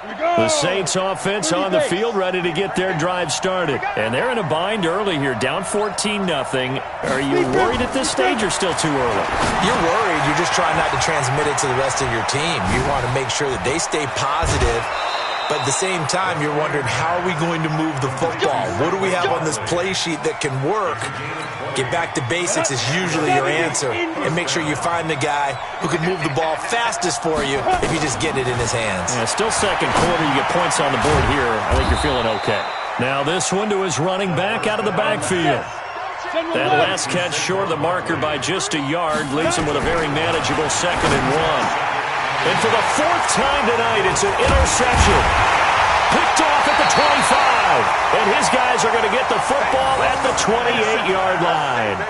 The Saints offense on the field ready to get their drive started. And they're in a bind early here, down 14-0. Are you worried at this stage or still too early? You're worried. You're just trying not to transmit it to the rest of your team. You want to make sure that they stay positive. But at the same time, you're wondering, how are we going to move the football? What do we have on this play sheet that can work? Get back to basics is usually your answer. And make sure you find the guy who can move the ball fastest for you if you just get it in his hands. Yeah, still second quarter. You get points on the board here. I think you're feeling okay. Now this one to his running back out of the backfield. That last catch short of the marker by just a yard leaves him with a very manageable 2nd and 1. And for the 4th time tonight, it's an interception. Picked off at the 25. And his guys are going to get the football at the 28-yard line.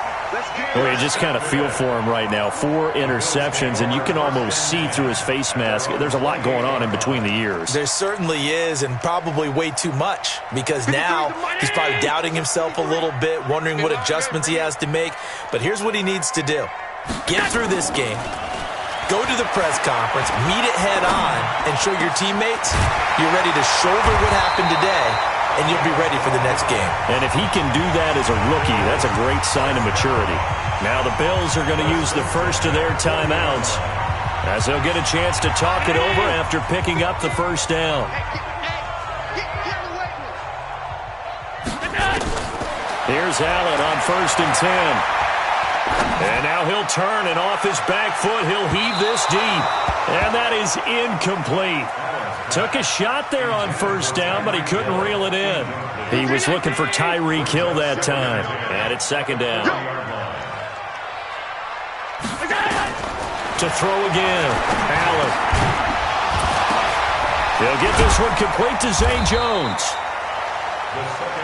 You just kind of feel for him right now. 4 interceptions, and you can almost see through his face mask. There's a lot going on in between the ears. There certainly is, and probably way too much, because now he's probably doubting himself a little bit, wondering what adjustments he has to make. But here's what he needs to do. Get through this game. Go to the press conference, meet it head on, and show your teammates you're ready to shoulder what happened today, and you'll be ready for the next game. And if he can do that as a rookie, that's a great sign of maturity. Now the Bills are going to use the first of their timeouts as they'll get a chance to talk it over after picking up the first down. Here's Allen on 1st and 10. And now he'll turn, and off his back foot, he'll heave this deep. And that is incomplete. Took a shot there on 1st down, but he couldn't reel it in. He was looking for Tyreek Hill that time. And it's 2nd down. To throw again, Allen. He'll get this one complete to Zay Jones.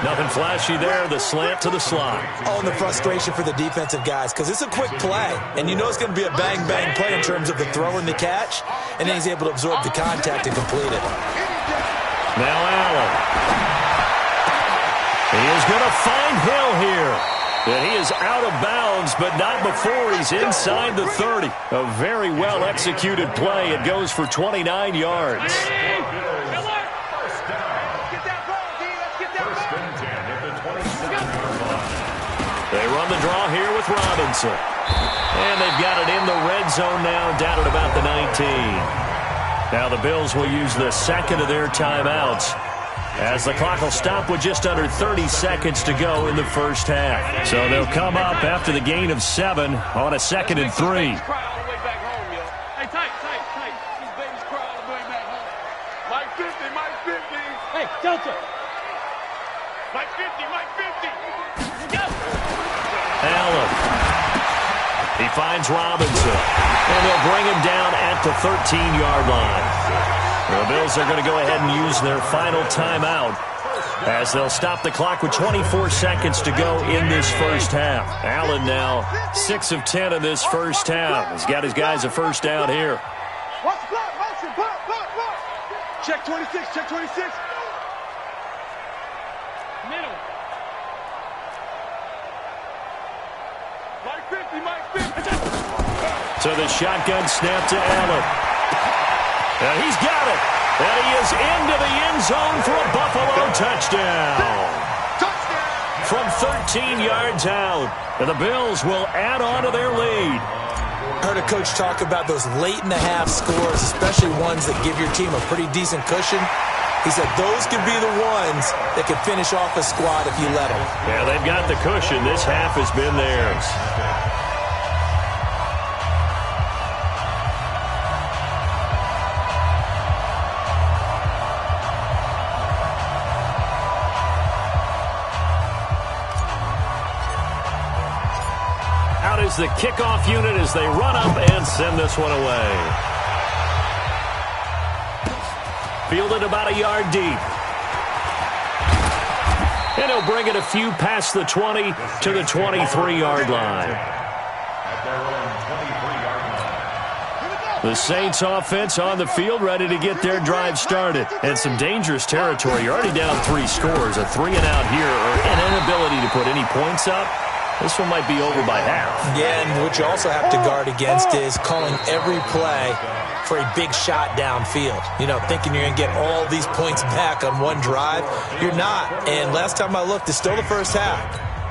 Nothing flashy there, the slant to the slot. Oh, and the frustration for the defensive guys, because it's a quick play, and you know it's going to be a bang-bang play in terms of the throw and the catch, and then he's able to absorb the contact and complete it. Now Allen. He is going to find Hill here. And he is out of bounds, but not before he's inside the 30. A very well-executed play. It goes for 29 yards. They run the draw here with Robinson. And they've got it in the red zone now, down at about the 19. Now the Bills will use the 2nd of their timeouts, as the clock will stop with just under 30 seconds to go in the first half. So they'll come up after the gain of 7 on a 2nd and 3. Hey, Delta. Mike 50, Mike 50. Allen. He finds Robinson. And they'll bring him down at the 13-yard line. The Bills are going to go ahead and use their final timeout, as they'll stop the clock with 24 seconds to go in this first half. Allen now 6 of 10 in this first half. He's got his guys a first down here. Watch the block, motion, block. Check 26, check 26. Middle. Mike 50, Mike 50. So the shotgun snap to Allen. And he's got it. And he is into the end zone for a Buffalo touchdown. From 13 yards out. And the Bills will add on to their lead. Heard a coach talk about those late-in-the-half scores, especially ones that give your team a pretty decent cushion. He said those could be the ones that can finish off a squad if you let them. Yeah, they've got the cushion. This half has been theirs. Out is the kickoff unit as they run up and send this one away. Fielded about a yard deep. And he'll bring it a few past the 20 to the 23-yard line. The Saints offense on the field ready to get their drive started. And some dangerous territory. You're already down 3 scores. A 3-and-out here, or an inability to put any points up. This one might be over by half. Yeah, and what you also have to guard against is calling every play for a big shot downfield. You know, thinking you're going to get all these points back on one drive. You're not. And last time I looked, it's still the first half.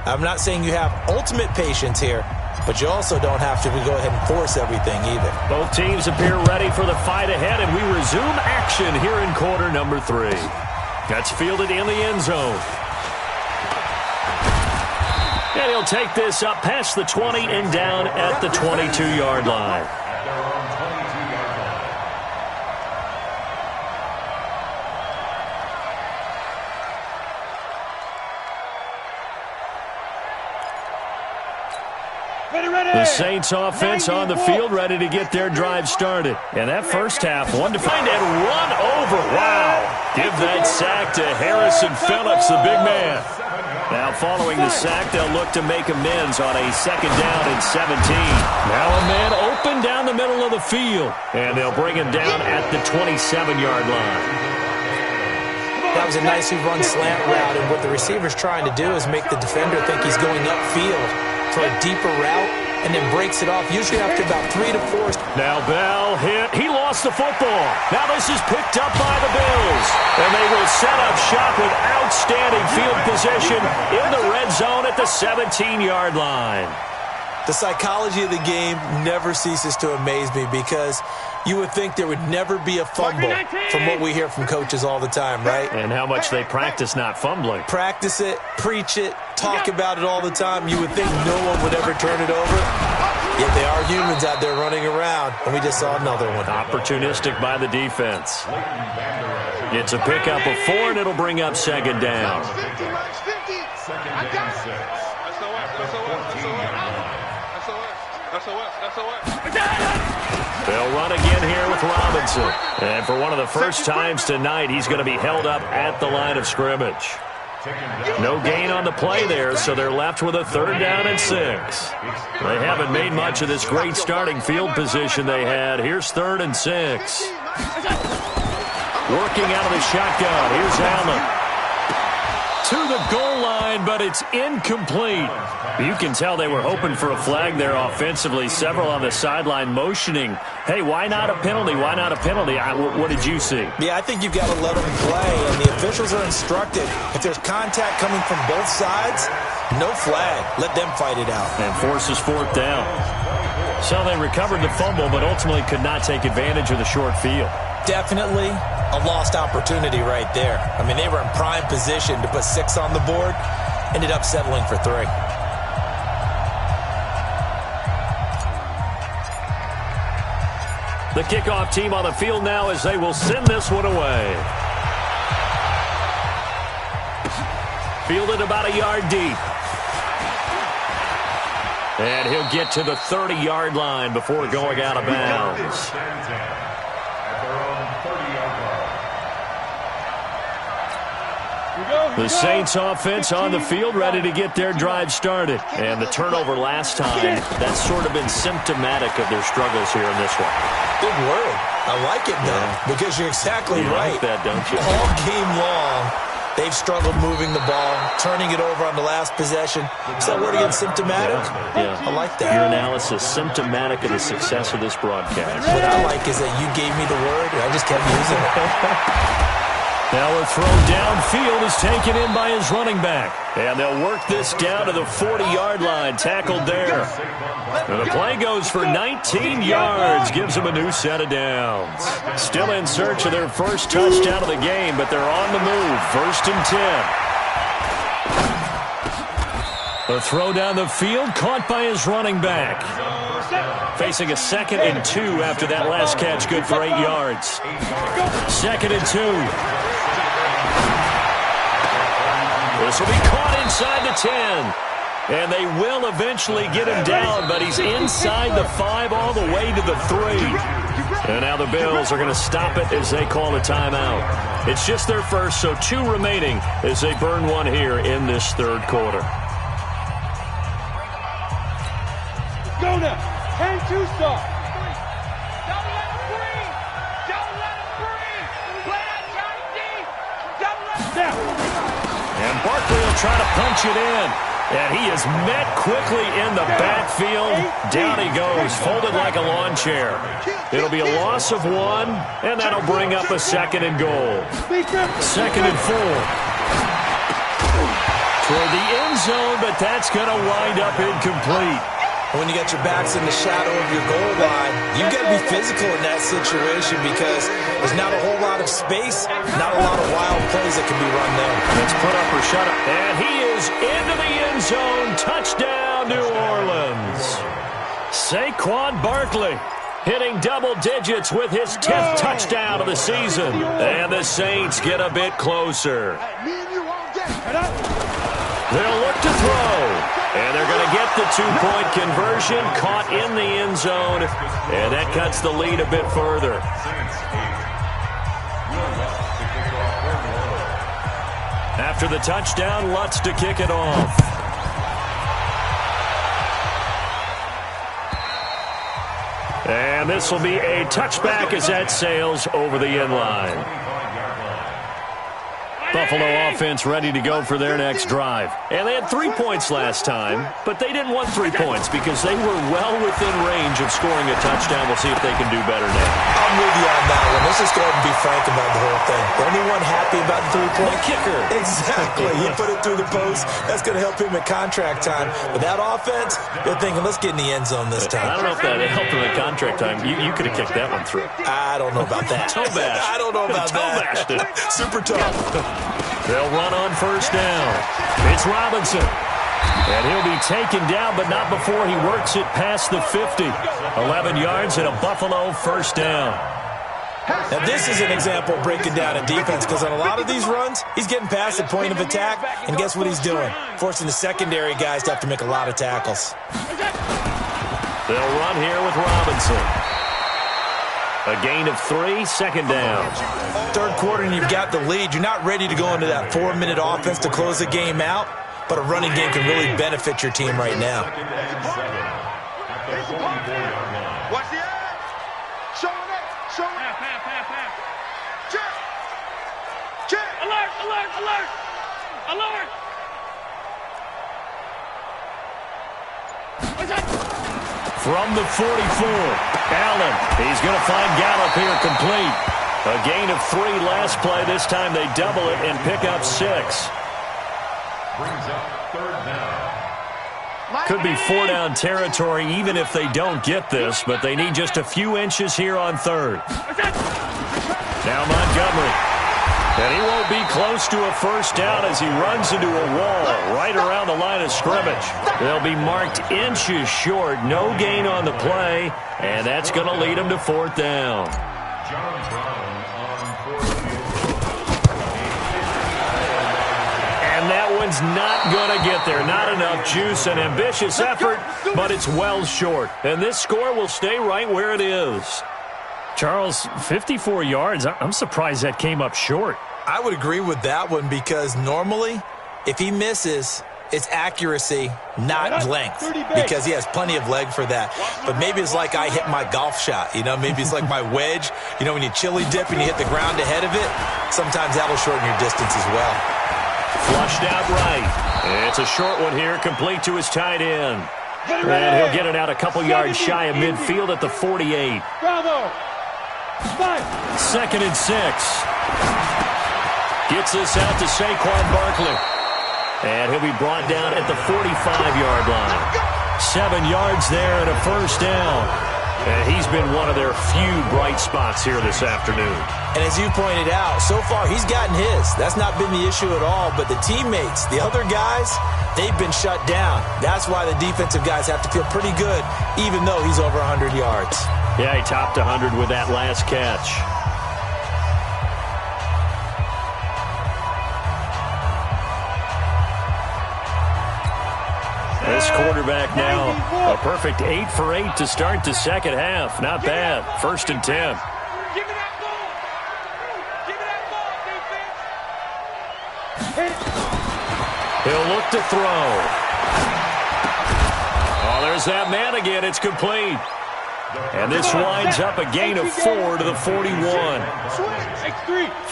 I'm not saying you have ultimate patience here, but you also don't have to go ahead and force everything either. Both teams appear ready for the fight ahead, and we resume action here in quarter number 3. That's fielded in the end zone. And he'll take this up past the 20 and down at the 22-yard line. The Saints offense on the field, ready to get their drive started. And that first half, one to find and run over. Wow. Give that sack to Harrison Phillips, the big man. Now following the sack, they'll look to make amends on a second down and 17. Now a man open down the middle of the field. And they'll bring him down at the 27-yard line. That was a nicely run slant route, and what the receiver's trying to do is make the defender think he's going upfield for a deeper route, and then breaks it off, usually after about 3 to 4. Now Bell hit. He lost the football. Now this is picked up by the Bills. And they will set up shop with outstanding field position in the red zone at the 17-yard line. The psychology of the game never ceases to amaze me, because you would think there would never be a fumble from what we hear from coaches all the time, right? And how much they practice not fumbling. Practice it, preach it, talk about it all the time. You would think no one would ever turn it over. Yet they are humans out there running around, and we just saw another one. Opportunistic by the defense. It's a pickup of 4, and it'll bring up second down. They'll run again here with Robinson. And for one of the first times tonight, he's going to be held up at the line of scrimmage. No gain on the play there, so they're left with a 3rd down and 6. They haven't made much of this great starting field position they had. Here's 3rd and 6. Working out of the shotgun. Here's Allen. To the goal line, but it's incomplete. You can tell they were hoping for a flag there offensively. Several on the sideline motioning, hey, why not a penalty? Why not a penalty? What did you see? Yeah, I think you've got to let them play, and the officials are instructed. If there's contact coming from both sides, no flag. Let them fight it out. And forces 4th down. So they recovered the fumble, but ultimately could not take advantage of the short field. Definitely a lost opportunity right there. I mean, they were in prime position to put 6 on the board, ended up settling for 3. The kickoff team on the field now as they will send this one away. Fielded about a yard deep. And he'll get to the 30-yard line before going out of bounds. The Saints offense on the field ready to get their drive started. And the turnover last time, that's sort of been symptomatic of their struggles here in this one. Big word. I like it, though, because you're exactly right. You like that, don't you? All game long, they've struggled moving the ball, turning it over on the last possession. Is that word again, symptomatic? Yeah. I like that. Your analysis, symptomatic of the success of this broadcast. What I like is that you gave me the word, and I just kept using it. Now a throw downfield is taken in by his running back. And they'll work this down to the 40-yard line, tackled there. And the play goes for 19 yards, gives them a new set of downs. Still in search of their first touchdown of the game, but they're on the move. 1st and 10. A throw down the field, caught by his running back. Facing a 2nd and 2 after that last catch, good for 8 yards. 2nd and 2. This will be caught inside the 10. And they will eventually get him down, but he's inside the 5 all the way to the 3. And now the Bills are going to stop it as they call a timeout. It's just their first, so 2 remaining as they burn one here in this 3rd quarter. Go now. 10-2 start. Don't let him breathe. Don't let him breathe. Play that Johnny D. Don't let him Snap. And Barkley will try to punch it in. And he is met quickly in the backfield. Down he goes, folded like a lawn chair. It'll be a loss of 1, and that'll bring up a 2nd and goal. 2nd and 4. Toward the end zone, but that's going to wind up incomplete. When you got your backs in the shadow of your goal line, you've got to be physical in that situation because there's not a whole lot of space, not a lot of wild plays that can be run there. Let's put up or shut up. And he is into the end zone. Touchdown, New Orleans. Saquon Barkley hitting double digits with his 10th touchdown of the season. And the Saints get a bit closer. They'll look to throw. And they're going to get the 2-point conversion, caught in the end zone, and that cuts the lead a bit further. After the touchdown, Lutz to kick it off. And this will be a touchback as that sails over the end line. Buffalo offense ready to go for their next drive. And they had 3 points last time, but they didn't want 3 points because they were well within range of scoring a touchdown. We'll see if they can do better now. I'm with you on that one. Let's just go ahead and be frank about the whole thing. The only one happy about the 3-point kicker. Exactly. He put it through the post. That's going to help him at contract time. But that offense, they're thinking, let's get in the end zone this time. I don't know if that helped him at contract time. You could have kicked that one through. I don't know about that. Toe bash. I don't know about Toe bashed it. Super tough. They'll run on first down. It's Robinson. And he'll be taken down, but not before he works it past the 50. 11 yards and a Buffalo first down. Now, this is an example of breaking down a defense because on a lot of these runs, he's getting past the point of attack, and guess what he's doing? Forcing the secondary guys to have to make a lot of tackles. They'll run here with Robinson. A gain of 3, 2nd down. Third quarter and you've got the lead. You're not ready to go into that 4-minute offense to close the game out, but a running game can really benefit your team right now. Watch the edge. Showing up. Showing up. Check. Check. Alert, alert, alert. Alert. From the 44, Allen. He's going to find Gallup here complete. A gain of 3 last play. This time they double it and pick up 6. Brings up 3rd down. Could be 4-down territory even if they don't get this, but they need just a few inches here on 3rd. Now Montgomery. And he won't be close to a first down as he runs into a wall right around the line of scrimmage. They'll be marked inches short. No gain on the play, and that's going to lead them to 4th down. John Brown on 4th. And that one's not going to get there. Not enough juice. An ambitious effort, but it's well short. And this score will stay right where it is. Charles, 54 yards. I'm surprised that came up short. I would agree with that one because normally, if he misses, it's accuracy, not length, because he has plenty of leg for that. But maybe it's like I hit my golf shot, maybe it's like my wedge. When you chili dip and you hit the ground ahead of it, sometimes that'll shorten your distance as well. Flushed out right. It's a short one here, complete to his tight end. And he'll get it out a couple yards shy of midfield at the 48. Bravo. 2nd and 6. Gets this out to Saquon Barkley. And he'll be brought down at the 45-yard line. 7 yards there and a first down. And he's been one of their few bright spots here this afternoon. And as you pointed out, so far he's gotten his. That's not been the issue at all. But the teammates, the other guys, they've been shut down. That's why the defensive guys have to feel pretty good, even though he's over 100 yards. Yeah, he topped 100 with that last catch. This quarterback now, a perfect 8 for 8 to start the second half. Not bad. 1st and 10. Give me that ball. Give me that ball, defense. He'll look to throw. Oh, there's that man again. It's complete. And this winds up a gain of 4 to the 41.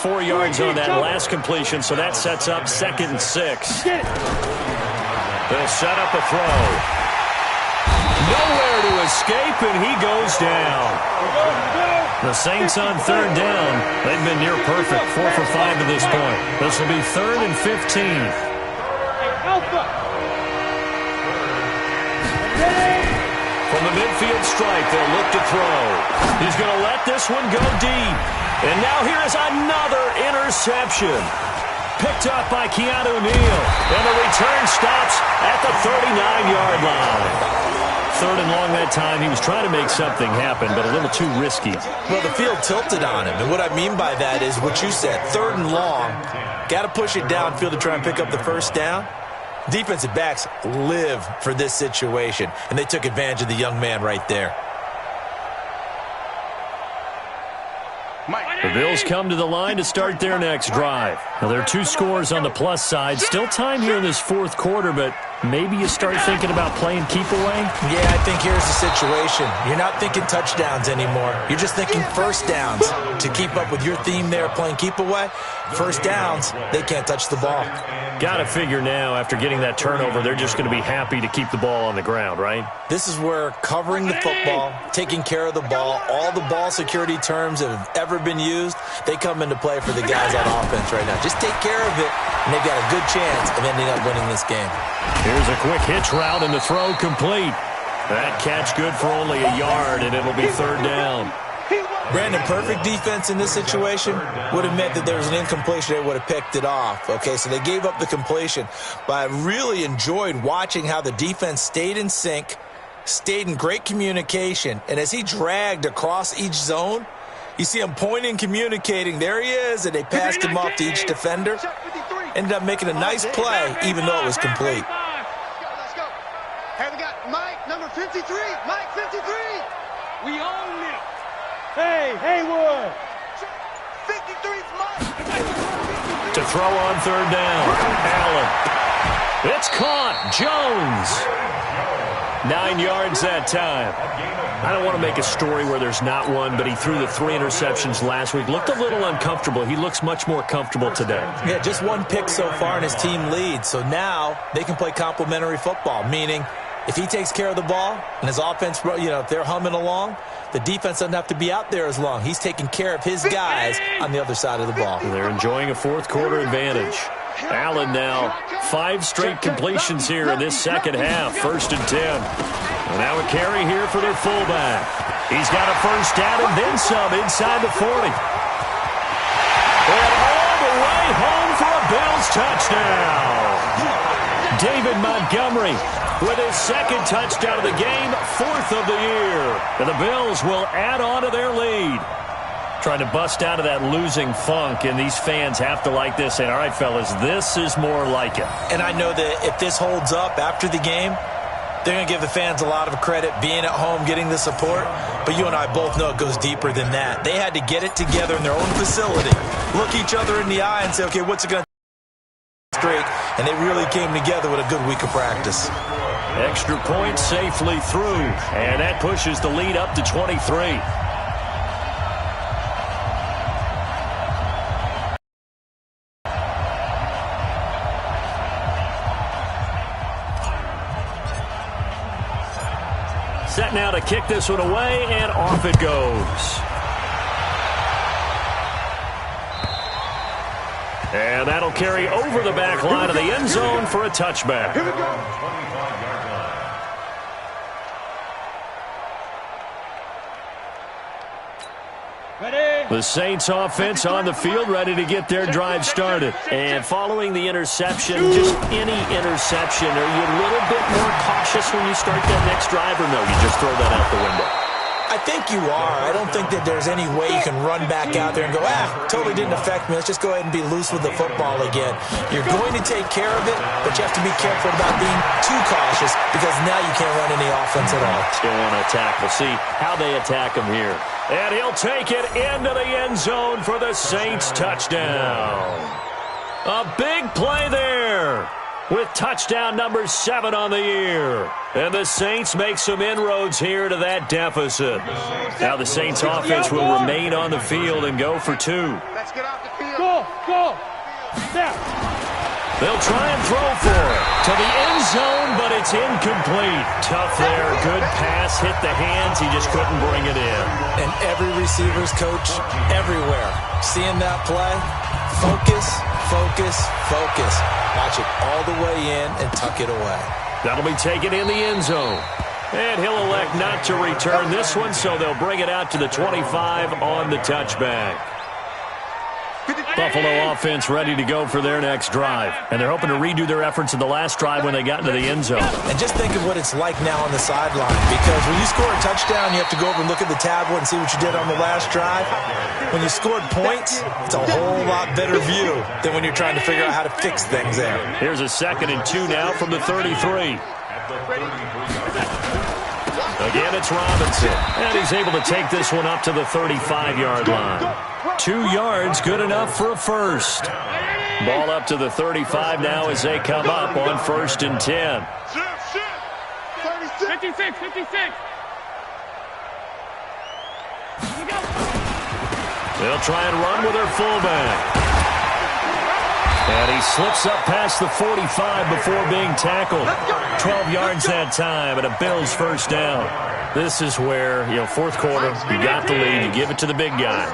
4 yards on that last completion, so that sets up 2nd and 6. They'll set up a throw. Nowhere to escape, and he goes down. The Saints on third down. They've been near perfect, 4 for 5 to this point. This will be 3rd and 15. From the midfield stripe, they'll look to throw. He's going to let this one go deep. And now here is another interception. Picked up by Keanu Neal. And the return stops at the 39-yard line. 3rd and long that time. He was trying to make something happen, but a little too risky. Well, the field tilted on him. And what I mean by that is what you said. 3rd and long. Got to push it downfield to try and pick up the first down. Defensive backs live for this situation, and they took advantage of the young man right there. The Bills come to the line to start their next drive. Now, there are 2 scores on the plus side. Still time here in this 4th quarter, but maybe you start thinking about playing keep away? Yeah, I think here's the situation. You're not thinking touchdowns anymore. You're just thinking first downs. To keep up with your theme there, playing keep away, first downs, they can't touch the ball. Got to figure now, after getting that turnover, they're just going to be happy to keep the ball on the ground, right? This is where covering the football, taking care of the ball, all the ball security terms that have ever been used, they come into play for the guys on offense right now. Just take care of it, and they've got a good chance of ending up winning this game. Here's a quick hitch route, and the throw complete. That catch good for only a yard, and it'll be 3rd down. Brandon, perfect defense in this situation would have meant that there was an incompletion. They would have picked it off. Okay, so they gave up the completion. But I really enjoyed watching how the defense stayed in sync, stayed in great communication. And as he dragged across each zone, you see him pointing, communicating. There he is, and they passed him off to each defender. Ended up making a nice play, even though it was complete. Let's go. Hey, we got Mike, number 53. Mike, 53. We own it. Hey, Haywood. 53's Mike. To throw on 3rd down. Allen. It's caught. Jones. 9 yards that time. I don't want to make a story where there's not one, but he threw the 3 interceptions last week. Looked a little uncomfortable. He looks much more comfortable today. Yeah, just 1 pick so far, and his team leads. So now they can play complementary football, meaning if he takes care of the ball and his offense, if they're humming along, the defense doesn't have to be out there as long. He's taking care of his guys on the other side of the ball. They're enjoying a 4th quarter advantage. Allen now 5 straight completions here in this second half. 1st and 10. And now a carry here for their fullback. He's got a first down and then some inside the 40. And all the way home for a Bills touchdown. David Montgomery with his 2nd touchdown of the game, 4th of the year. And the Bills will add on to their lead. Trying to bust out of that losing funk, and these fans have to like this. And all right, fellas, this is more like it. And I know that if this holds up after the game, they're going to give the fans a lot of credit, being at home, getting the support. But you and I both know it goes deeper than that. They had to get it together in their own facility, look each other in the eye and say, okay, what's it going to straight? And they really came together with a good week of practice. Extra point safely through, and that pushes the lead up to 23. Set now to kick this one away, and off it goes. And that'll carry over the back line of the end zone for a touchback. Here we go. The Saints offense on the field, ready to get their drive started. And following the interception, just any interception, are you a little bit more cautious when you start that next drive, or no, you just throw that out the window? I think you are. I don't think that there's any way you can run back out there and go, totally didn't affect me. Let's just go ahead and be loose with the football again. You're going to take care of it, but you have to be careful about being too cautious because now you can't run any offense at all. Still want to attack. We'll see how they attack him here. And he'll take it into the end zone for the Saints touchdown. A big play there with touchdown number 7 on the year. And the Saints make some inroads here to that deficit. Now the Saints offense will remain on the field and go for 2. Let's get off the field. Go. Step. They'll try and throw for it to the end zone, but it's incomplete. Tough there. Good pass. Hit the hands. He just couldn't bring it in. And every receiver's coach everywhere, seeing that play, focus, focus, focus. Watch it all the way in and tuck it away. That'll be taken in the end zone. And he'll elect not to return this one, so they'll bring it out to the 25 on the touchback. Buffalo offense ready to go for their next drive. And they're hoping to redo their efforts in the last drive when they got into the end zone. And just think of what it's like now on the sideline. Because when you score a touchdown, you have to go over and look at the tablet and see what you did on the last drive. When you scored points, it's a whole lot better view than when you're trying to figure out how to fix things there. Here's a 2nd and 2 now from the 33. Again, it's Robinson. And he's able to take this one up to the 35-yard line. 2 yards, good enough for a first. Ball up to the 35 now as they come up on 1st and 10. 56, 56. They'll try and run with their fullback. And he slips up past the 45 before being tackled. 12 yards that time, and a Bills first down. This is where, fourth quarter, you got the lead, you give it to the big guy.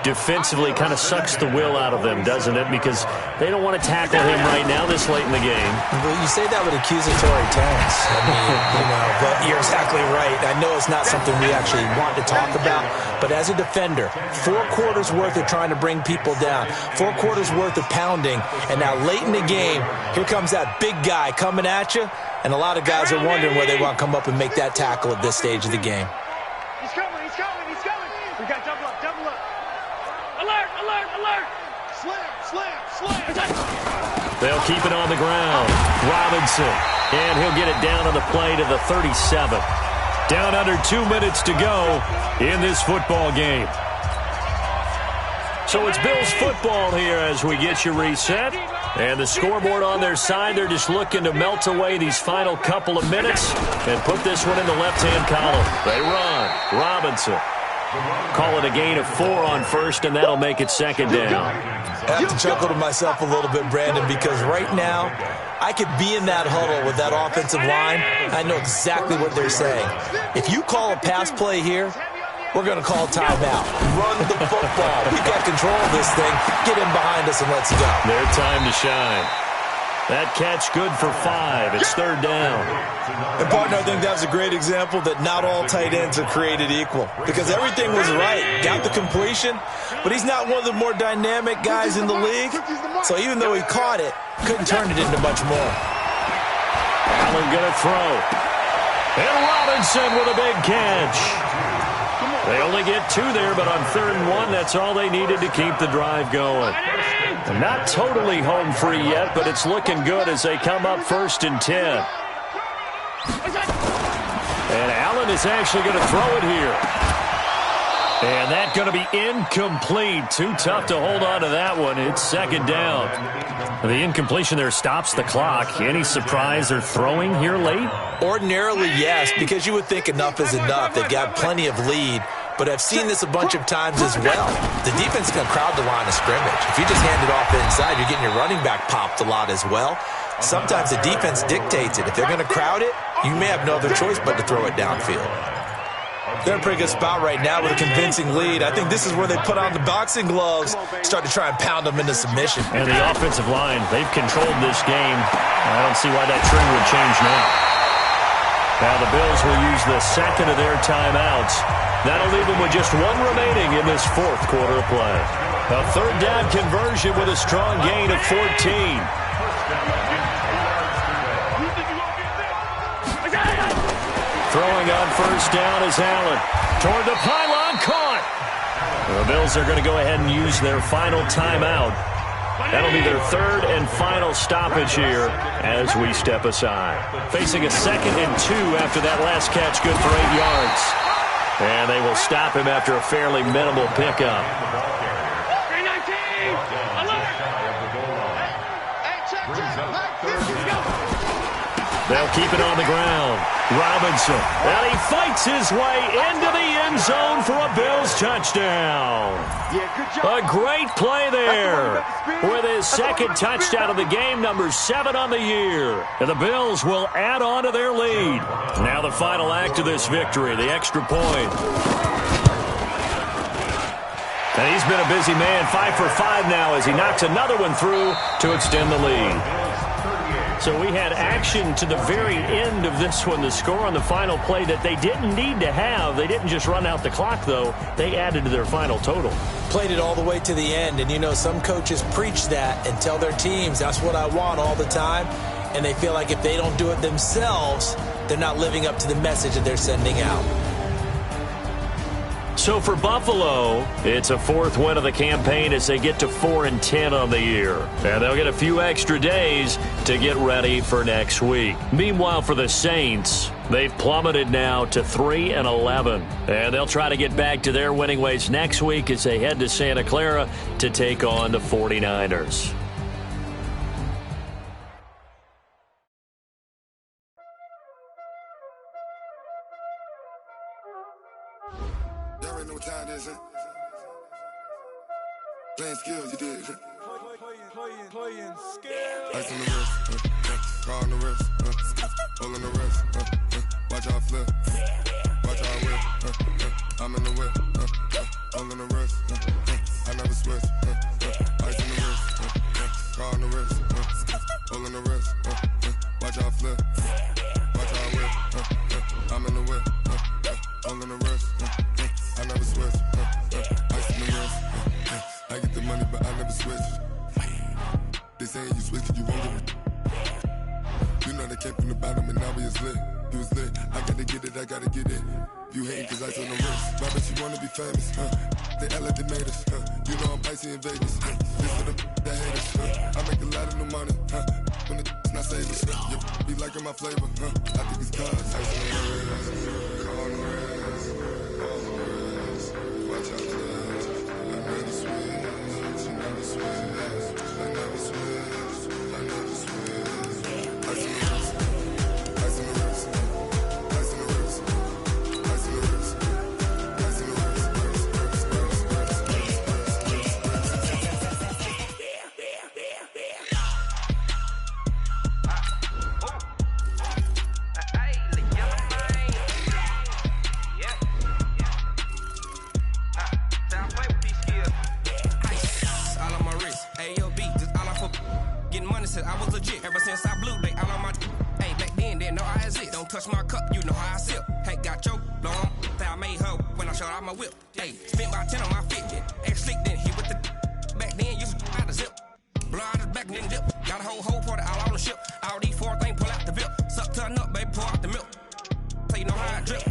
Defensively kind of sucks the will out of them, doesn't it? Because they don't want to tackle him right now this late in the game. Well, you say that with accusatory tones. I mean, but you're exactly right. I know it's not something we actually want to talk about, but as a defender, 4 quarters worth of trying to bring people down, 4 quarters worth of pounding, and now late in the game, here comes that big guy coming at you, and a lot of guys are wondering where they want to come up and make that tackle at this stage of the game. He's coming, he's coming, he's coming. We got double up, double up. Alert, alert, alert. Slam, slam, slam. They'll keep it on the ground. Robinson, and he'll get it down on the play to the 37. Down under 2 minutes to go in this football game. So it's Bills football here as we get you reset. And the scoreboard on their side, they're just looking to melt away these final couple of minutes and put this one in the left-hand column. They run. Robinson. Call it a gain of 4 on first, and that'll make it 2nd down. I have to chuckle to myself a little bit, Brandon, because right now I could be in that huddle with that offensive line. I know exactly what they're saying. If you call a pass play here, we're going to call timeout. Run the football. We've got control of this thing. Get in behind us and let's go. Their time to shine. That catch good for 5. It's 3rd down. And, partner, I think that was a great example that not all tight ends are created equal. Because everything was right. Got the completion, but he's not one of the more dynamic guys in the league. So even though he caught it, couldn't turn it into much more. Allen going to throw. And Robinson with a big catch. They only get 2 there, but on 3rd and 1, that's all they needed to keep the drive going. Not totally home free yet, but it's looking good as they come up 1st and 10. And Allen is actually going to throw it here. And that's going to be incomplete. Too tough to hold on to that one. It's 2nd down. The incompletion there stops the clock. Any surprise they're throwing here late? Ordinarily, yes, because you would think enough is enough. They've got plenty of lead, but I've seen this a bunch of times as well. The defense is going to crowd the line of scrimmage. If you just hand it off inside, you're getting your running back popped a lot as well. Sometimes the defense dictates it. If they're going to crowd it, you may have no other choice but to throw it downfield. They're in a pretty good spot right now with a convincing lead. I think this is where they put on the boxing gloves, start to try and pound them into submission. And the offensive line, they've controlled this game. I don't see why that trend would change now. Now the Bills will use the 2nd of their timeouts. That'll leave them with just 1 remaining in this 4th quarter of play. A 3rd down conversion with a strong gain of 14. Throwing on 1st down is Allen. Toward the pylon, caught. The Bills are going to go ahead and use their final timeout. That'll be their 3rd and final stoppage here as we step aside. Facing a 2nd and 2 after that last catch, good for 8 yards. And they will stop him after a fairly minimal pickup. 319! Alert! They'll keep it on the ground. Robinson, and he fights his way into the end zone for a Bills touchdown. Yeah, good job. A great play there with his second touchdown of the game, number 7 on the year. And the Bills will add on to their lead. Now the final act of this victory, the extra point. And he's been a busy man, 5 for 5 now as he knocks another one through to extend the lead. So we had action to the very end of this one, the score on the final play that they didn't need to have. They didn't just run out the clock, though. They added to their final total. Played it all the way to the end, and you know some coaches preach that and tell their teams, that's what I want all the time, and they feel like if they don't do it themselves, they're not living up to the message that they're sending out. So for Buffalo, it's a 4th win of the campaign as they get to 4-10 on the year. And they'll get a few extra days to get ready for next week. Meanwhile, for the Saints, they've plummeted now to 3-11. And they'll try to get back to their winning ways next week as they head to Santa Clara to take on the 49ers. Y'all already know what time it is, huh? Playing skills, you did, huh? Playing skills. Ice on the wrist, car on the wrist, hole in the wrist, watch out flip, watch out whip, I'm in the whip, hole in the wrist, I never switch, ice on the wrist, car on the wrist, hole in the wrist, watch out flip, watch out whip, I'm in the whip, hole in the wrist, I never switch, ice in the wrist, I get the money but I never switch. They saying you switch it, you won't get it. You know they came from the bottom and now we is lit. You was lit, I gotta get it, I gotta get it. You hating cause ice on the wrist. Why bet you wanna be famous, They act like they made us, You know I'm icy in Vegas, This for the that hate us, I make a lot of new money, When it's not savings, Be liking my flavor, I think it's cause ice on the wrist, car on the wrist, all the wrist. Watch out, cuz I never switch, you never switch. I never switch, I never switch. Ice in the wrist, ice in the wrist, ice in the wrist, ice in the wrist, ice in the wrist, I was legit ever since I blew they all on my hey back then didn't know I exist. Don't touch my cup, you know how I sip. Hey, got your blow on that I made her when I showed out my whip. Hey, spent about 10 on my fit. Ex slick then hit with the back then used to out the zip. Blow out his back then dip. Got a whole party all on the ship. All these 4 things pull out the VIP. Suck turn up, baby, pour out the milk. So you know how I drip.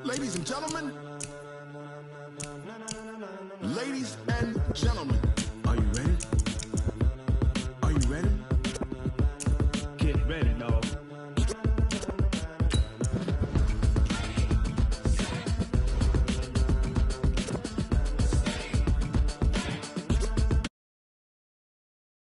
Ladies and gentlemen,